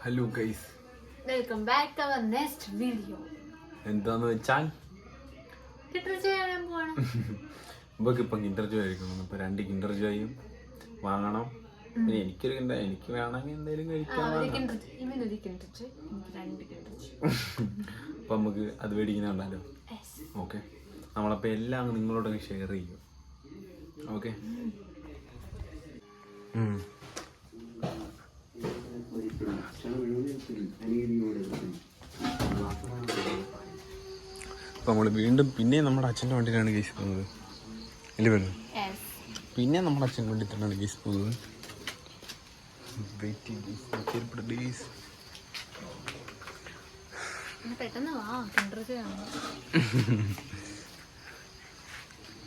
Hello guys, welcome back to our next video. എന്താന്ന് വെച്ചാൽ നമുക്ക് ഇപ്പം കിൻഡർ ജോയ് കഴിക്കണം. ഇപ്പൊ 2 കിൻഡർ ജോയും വാങ്ങണം. പിന്നെ എനിക്കൊരു എനിക്ക് വേണമെങ്കിൽ എന്തെങ്കിലും കഴിക്കാം. അപ്പൊ നമുക്ക് അത് മേടിക്കുന്നുണ്ടല്ലോ. ഓക്കെ, നമ്മളപ്പോ എല്ലാം നിങ്ങളോടൊക്കെ ഷെയർ ചെയ്യും. ഓക്കെ, അപ്പോൾ നമ്മൾ വീണ്ടും പിന്നെ നമ്മുടെ അച്ഛൻ്റെ വണ്ടിയിലാണ് കേസ് പോകുന്നത്. അല്ലേ വേണം, പിന്നെ നമ്മുടെ അച്ഛൻ്റെ വണ്ടി തന്നെയാണ് കേസ് പോകുന്നത്.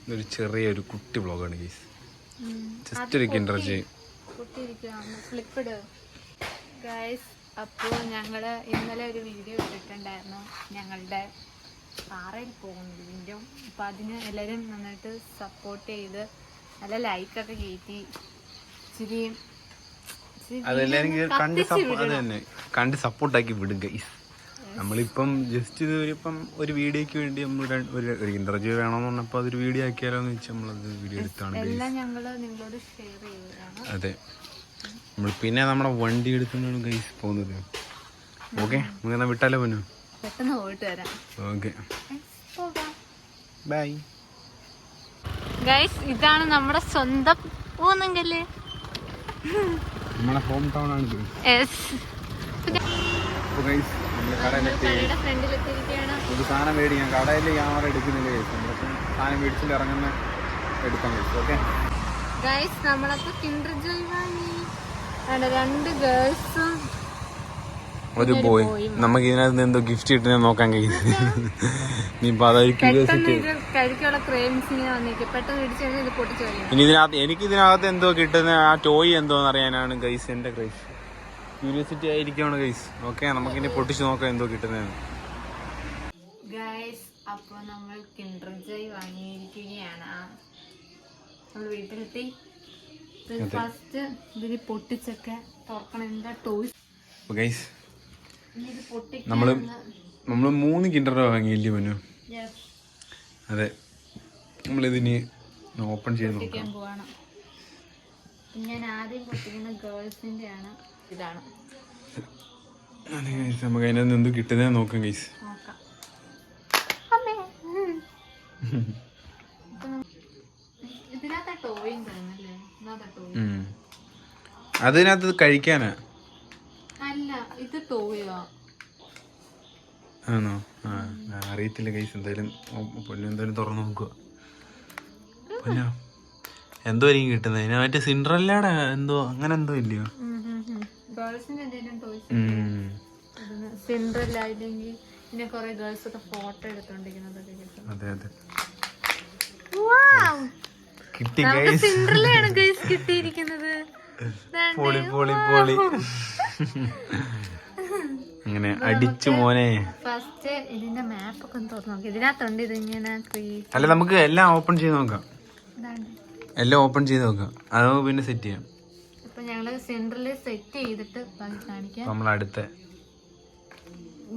ഇതൊരു ചെറിയൊരു കുട്ടി വ്ളോഗാണ് കേസ്. ജസ്റ്റ് ഒരു കിൻഡർ ജോയ്. അപ്പോൾ ഞങ്ങൾ ഇന്നലെ ഒരു വീഡിയോ ഇട്ടിട്ടുണ്ടായിരുന്നു, ഞങ്ങളുടെ പാറയിൽ പോകുന്നത് വീഡിയോ. അപ്പോൾ അതിന് എല്ലാവരും നന്നായിട്ട് സപ്പോർട്ട് ചെയ്ത് നല്ല ലൈക്കൊക്കെ കയറ്റി കണ്ട് സപ്പോർട്ടാക്കി വിടും ഗൈസ്. നമ്മളിപ്പം ജസ്റ്റ് ഇപ്പം ഒരു വീഡിയോക്ക് വേണ്ടി നമ്മൾ ഒരു ഇന്റർവ്യൂ വേണമെന്ന് പറഞ്ഞപ്പോൾ അതൊരു വീഡിയോ ആക്കിയാലോ എന്ന് വെച്ചാൽ നമ്മളത് വീഡിയോ എടുത്താണ്. എല്ലാം ഞങ്ങൾ നിങ്ങളോട് ഷെയർ ചെയ്യുകയാണ്. അതെ, നമ്മൾ പിന്നെ നമ്മുടെ വണ്ടി എടുത്തുകൊണ്ടാണ് ഗൈസ് പോകുന്നത്. ഓക്കെ, നമുക്ക് എന്നാൽ വിട്ടാലോ പൊന്നു? പെട്ടെന്ന് പോയിട്ട് വരാം. Okay, bye guys. ഇതാണ് നമ്മുടെ സ്വന്തം ഊന്നങ്കല്ല്, നമ്മുടെ ഹോം ടൗൺ ആണ്. ഒരു സാധനം മേടിക്കാം, കടയിൽ ക്യാമറ എടുക്കുന്നില്ല ഗൈസ്. നമ്മളിപ്പം സാധനം മേടിച്ചിട്ട് ഇറങ്ങുന്ന എടുക്കാൻ ഗൈസ്. ഓക്കെ ഗൈസ്, നമ്മളപ്പോ കിൻഡർ ജോയ് വാങ്ങി. 2 ഗേൾസും ഒരു ബോയ്. നമുക്ക് ഇതിനകത്ത് എന്തോ ഗിഫ്റ്റ് കിട്ടുന്ന നോക്കാൻ കഴിയും. എനിക്ക് ഇതിനകത്ത് എന്തോ കിട്ടുന്ന ആ ടോയ് എന്തോന്ന് അറിയാനാണ് ഗൈസ് എന്റെ ക്രൈസ്. ക്യൂരിയോസിറ്റി ആയിരിക്കാണ് ഗൈസ്. ഓക്കെ, നമുക്കിനി പൊട്ടിച്ച് നോക്കാം എന്തോ കിട്ടുന്നതെന്ന്. ഗൈസ്, അപ്പൊ നമ്മൾ കിൻഡർ ജോയ് വാങ്ങിയിരിക്കുകയാണ്. നമ്മൾ വീട്ടിലെത്തി. ഫസ്റ്റ് ഇതിന് പൊട്ടിച്ചൊക്കെ തുറക്കണം. എന്താ ടോയ്സ് ഗൈസ്? നമ്മള് 3 കിൻഡർ വാങ്ങിയില്ലേ പൊന്നു? അതെ, നമ്മളിതിന് ഓപ്പൺ ചെയ്ത് നോക്കാം. ഞാൻ ആദ്യം പൊട്ടിക്കുന്ന ഗേൾസിന്റെ ആണ്. ഇതാണ്. അതെ ഗൈസ്, നമുക്ക് അതിനകത്ത് എന്ത് കിട്ടുന്നതെന്ന് നോക്കാം ഗൈസ്. അതിനകത്ത് കഴിക്കാനാ? അല്ല, ഇത് ടോയാ. ആണോ? അറിയത്തില്ല ഗൈസ്. എന്തായാലും പൊന്നു എന്തായാലും തുറന്നു നോക്കുക. പൊന്നോ, എന്തോ ആയിരിക്കും കിട്ടുന്നത്. മറ്റേ സിൻഡ്രല്ലയുടെ എന്തോ അങ്ങനെ എന്തോ ഇല്ലയോ? സിൻഡ്രല്ല ഇല്ലെങ്കിൽ പിന്നെ കുറെ ഗേൾസ് ഒക്കെ ഫോട്ടോ എടുത്തോണ്ടിരിക്കുന്നത്. അതെ അതെ, സിൻഡ്രല്ലയാണ് ഗേൾസ് കിട്ടിയിരിക്കുന്നത്. പൊളി പൊളി പൊളി. അങ്ങനെ അടിച്ചു മോനെ. ഫസ്റ്റ് ഇതിന്റെ മാപ്പ് ഒക്കെ തുറന്നു നോക്കി. ഇതിനകത്തുണ്ട് ഇതിങ്ങനെ. അല്ല, നമുക്ക് എല്ലാം ഓപ്പൺ ചെയ്ത് നോക്കാം. എല്ലാം ഓപ്പൺ ചെയ്ത് നോക്കാം, അതോ പിന്നെ സെറ്റ് ചെയ്യാം. ഇപ്പൊ ഞങ്ങള് സെന്ററിൽ സെറ്റ് ചെയ്തിട്ട് കാണിക്കാം. നമ്മളടുത്ത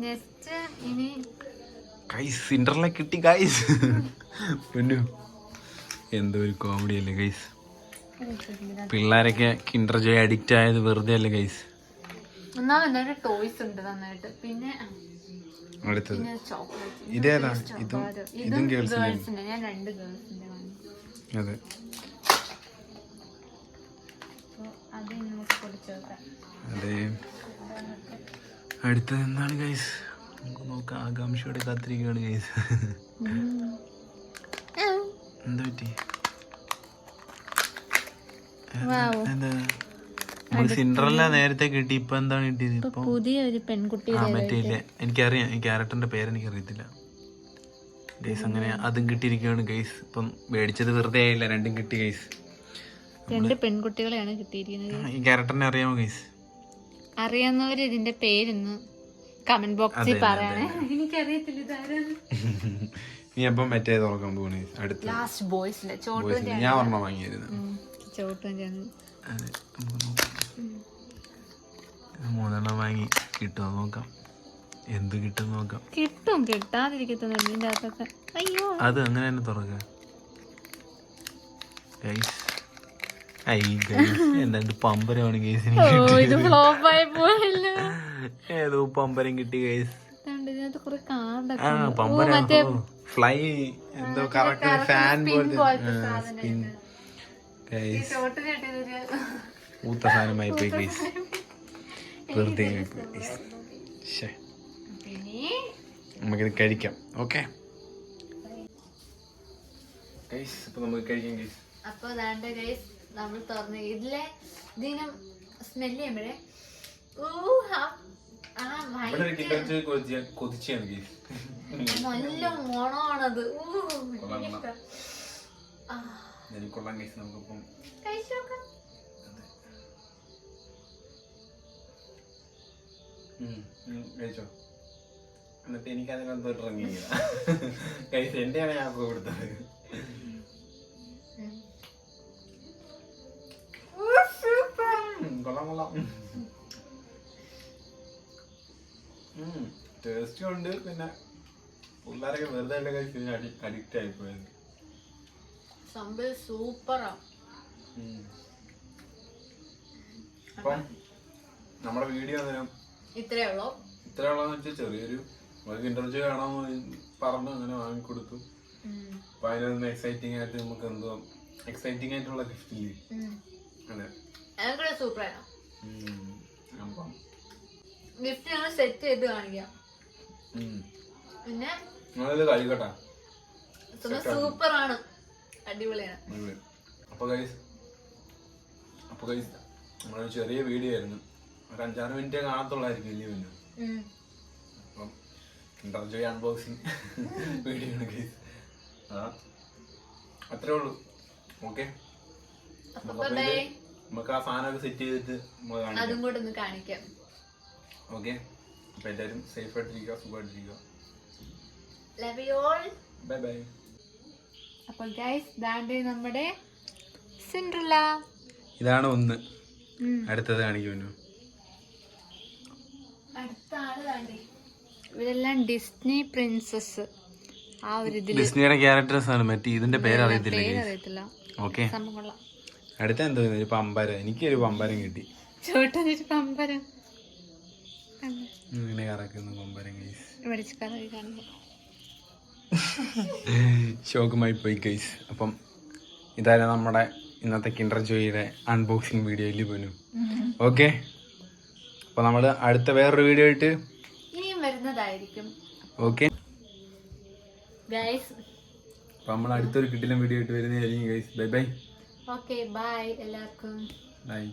നെക്സ്റ്റ് ഇനി ഗൈസ് സെന്ററിലെ കിട്ടി ഗൈസ്. പൊന്നു, എന്തോ ഒരു കോമഡി അല്ലേ ഗൈസ്. പിള്ളേരൊക്കെ കിൻഡർ ജോയ് അഡിക്റ്റ് ആയത് വെറുതെ അല്ലേ ഗൈസ്. ഒന്നാമത് ടോയ്സ് ഉണ്ട് നന്നായിട്ട്. പിന്നെ അടുത്തത് ഇതേതാ? ഇതും ഗേൾസിന്റെ. ഞാൻ 2 ഗേൾസിന്റെ വാങ്ങി. അതെ, അത് നമുക്ക് പൊടിച്ചു നോക്കാം. അതെ, അടുത്തത് എന്താണ് ഗൈസ്? നമുക്ക് നോക്കാം. ആകാംക്ഷയോടെ കാത്തിരിക്കുകയാണ് ഗൈസ്. എന്താ പറ്റി? എന്താ? സിൻഡ്രല്ല നേരത്തെ കിട്ടി, ഇപ്പൊ എന്താണ് കിട്ടിയത്? ഇപ്പൊ പുതിയൊരു പെൺകുട്ടി. മറ്റേ ഇല്ലേ, എനിക്കറിയാം. ഈ ക്യാരക്ടറിന്റെ പേരെനിക്ക് അറിയത്തില്ല ഗൈസ്. അങ്ങനെ അതും കിട്ടിയിരിക്കുകയാണ് ഗൈസ്. ഇപ്പം മേടിച്ചത് വെറുതെ ആയില്ല, 2 കിട്ടി ഗൈസ്. 2 പെൺകുട്ടികളെയാണ് കിട്ടിയിരിക്കുന്നത്. ഈ ക്യാരക്ടറിനെ അറിയാമോ ഗൈസ്? അറിയാവുന്നവര് ഇതിന്റെ പേരൊന്ന് കമന്റ് ബോക്സിൽ പറയണേ. എനിക്കറിയത്തില്ല ഇതാരാണ്. നീ അപ്പം മറ്റേ തുറക്കാൻ പോകണേ. അടുത്ത ലാസ്റ്റ് ബോയ്സിലെ ഞാൻ ഓർമ്മ വാങ്ങിയിരുന്നു. 3 വാങ്ങി കിട്ടുമോ നോക്കാം. എന്ത് കിട്ടും നോക്കാം. കിട്ടും, കിട്ടാതിരിക്കത്തൊന്നുമില്ല ഇതിന്റെ അകത്തൊക്കെ. അയ്യോ അത് അങ്ങനെ തന്നെ തുറക്കുക. എന്താ പമ്പരമാണ് കേസ്. ഇത് ഫ്ലോപ്പ് ആയി പോയല്ലോ. ഏതോ പമ്പരം കിട്ടി കേസ്. ഇതിനകത്ത് കുറെ കാർഡൊക്കെ ആ പമ്പരം ഫ്ലൈ എന്തോ കറക്റ്റ് ഫാൻ പോലത്തെ സ്പിൻ കേസ്. ഊത്ത സാധനമായി പോയി കേസ്. വെറുതെ നമുക്കിത് കഴിക്കാം. ഓക്കെ അപ്പൊ നമുക്ക് കഴിക്കാം കേസ്. അപ്പൊ അതാണ്ട് ഗൈസ് നമ്മൾ തുറന്ന് ഇതിനും സ്മെല് ചെയ്യുമ്പോഴേ നല്ല മണമാണത്. കഴിച്ചോ. എന്നിട്ട് എനിക്ക് അതിനകത്ത് ഇറങ്ങിയ കഴിച്ച് എന്റെയാണ് ഞാൻ കൊടുത്തത്. കൊള്ളാം കൊള്ളാം. ടേസ്റ്റും ഉണ്ട്. പിന്നെ പിള്ളേരൊക്കെ വെറുതെ അല്ല കഴിച്ച് അഡിക്റ്റ് ആയിപ്പോയത്. സംഭവം സൂപ്പറാ. അപ്പം നമ്മുടെ വീഡിയോ ഇത്രയുള്ളതെന്ന് വെച്ചാൽ ചെറിയൊരു ഇന്റർവ്യൂ കാണാമെന്ന് പറഞ്ഞു അങ്ങനെ വാങ്ങിക്കൊടുത്തു. അപ്പൊ അതിനൊന്ന് എക്സൈറ്റിംഗ് ആയിട്ട് നമുക്ക് എന്തോ എക്സൈറ്റിംഗ് ആയിട്ടുള്ള ഗിഫ്റ്റ് ഇല്ലേ. അതെ സൂപ്പറാണ്. ഗിഫ്റ്റ് ഞങ്ങൾ സെറ്റ് ചെയ്ത് കാണിക്കാം. പിന്നെ കഴിക്കട്ടെ. സൂപ്പറാണ്, അടിപൊളിയാണ്. അപ്പൊ ഗൈസ് നമ്മളൊരു ചെറിയ വീഡിയോ ആയിരുന്നു. ഒരു 5-6 മിനിറ്റേ കാണത്തുള്ളായിരിക്കും വലിയ വീഡിയോ. അപ്പം ഇന്റർവ്യൂ അൺബോക്സിങ് വീഡിയോ ആണ് ഗൈസ്. അത്രേ ഉള്ളൂ. ഓക്കെ നമുക്ക് ആ സാധനമൊക്കെ സെറ്റ് ചെയ്തിട്ട് അതും കൂടെ ഒന്ന് കാണിക്കാം. ഓക്കെ അപ്പൊ എല്ലാവരും സേഫ് ആയിട്ടിരിക്കുക, സുഖമായിട്ടിരിക്കുക. Love you all. Bye bye. അപ്പൊ ഗൈസ് ദാണ്ടേ നമ്മുടെ സിൻഡ്രല്ല. ഇതാണ് ഒന്ന്. അടുത്തത് കാണിക്കുമല്ലോ. അടുത്ത ആള് ദാണ്ടേ. ഇവരെല്ലാം ഡിസ്നി പ്രിൻസസ്. ആ ഒരു ഡിസ്നിയുടെ ക്യാരക്ടേഴ്സ് ആണ്. മറ്റേ ഇതിന്റെ പേരറിയത്തില്ല. ഓക്കെ അടുത്ത എന്തോ ഒരു പമ്പരം. എനിക്കൊരു പമ്പരം കിട്ടി. ചോട്ടൊരു പമ്പരം ഇങ്ങനെ കറക്കുന്ന പമ്പരം ഷോക്കുമായി പോയി ഗൈസ്. അപ്പം ഇതായിരുന്നു നമ്മുടെ ഇന്നത്തെ കിൻഡർ ജോയിയുടെ അൺബോക്സിങ് വീഡിയോയിൽ പോലും. ഓക്കെ അപ്പൊ നമ്മള് അടുത്ത വേറൊരു വീഡിയോ ആയിട്ട് ഇനിയും വരുന്നതായിരിക്കും. ഓക്കെ ഗൈസ് അപ്പൊ നമ്മൾ അടുത്തൊരു കിടിലൻ വീഡിയോ ആയിട്ട് വരുന്നതായിരിക്കും guys. Bye bye. Okay bye എല്ലാവർക്കും. ബൈ.